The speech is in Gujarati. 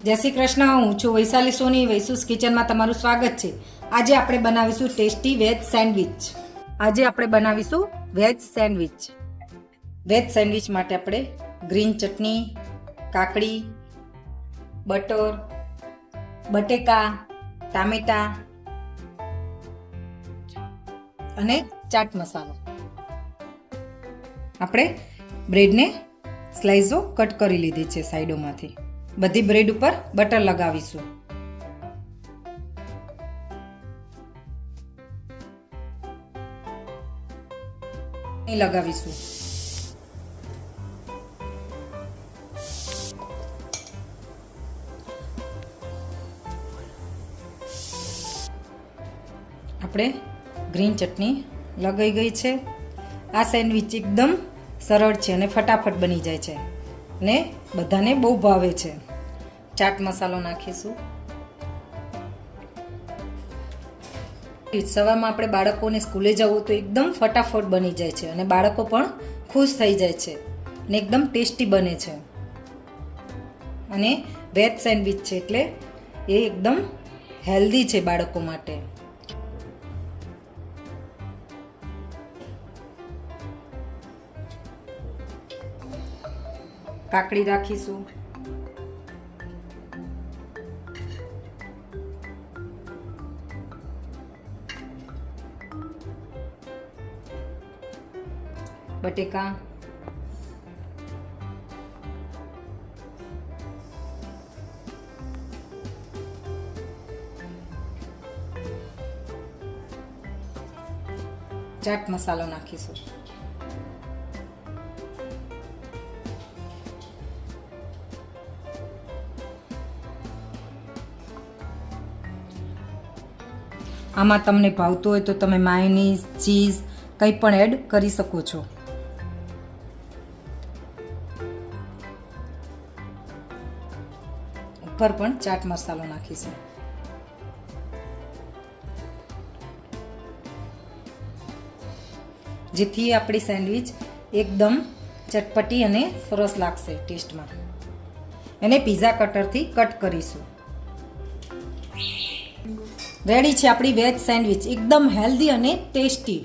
જય શ્રી કૃષ્ણ. હું છું વૈશાલી સોની. વૈસુસ કિચનમાં તમારું સ્વાગત છે. આજે આપણે બનાવીશું tasty veg sandwich. Veg sandwich માટે આપણે ગ્રીન ચટણી, કાકડી, બટર, બટેકા, ટામેટા અને ચાટ મસાલો. આપણે બ્રેડને સ્લાઇસો કટ કરી લીધી છે સાઈડોમાંથી. બધી બ્રેડ ઉપર બટર લગાવીશું. લગાવીશું. આપણે ગ્રીન ચટણી લગાઈ ગઈ છે. આ સેન્ડવિચ એકદમ સરળ છે અને ફટાફટ બની જાય છે ને બધાને બહુ ભાવે છે. ચાટ મસાલો નાખીશું. સવારમાં આપણે બાળકોને સ્કૂલે જવું તો એકદમ ફટાફટ બની જાય છે અને બાળકો પણ ખુશ થઈ જાય છે ને એકદમ ટેસ્ટી બને છે. અને વેજ સેન્ડવિચ છે એટલે એ એકદમ હેલ્ધી છે બાળકો માટે. કાકડી રાખીશું. બટેકા, ચાટ મસાલો નાખીશું. આમાં તમને ભાવતું હોય તો તમે માયોનીઝ, ચીઝ કંઈ પણ એડ કરી શકો છો. ઉપર પણ ચાટ મસાલો નાખીશું. જેથી આપણી સેન્ડવિચ એકદમ ચટપટી અને સરસ લાગશે ટેસ્ટમાં. એને પિઝા કટરથી કટ કરીશું. રેડી છે આપણી વેજ સેન્ડવિચ, એકદમ હેલ્ધી અને ટેસ્ટી.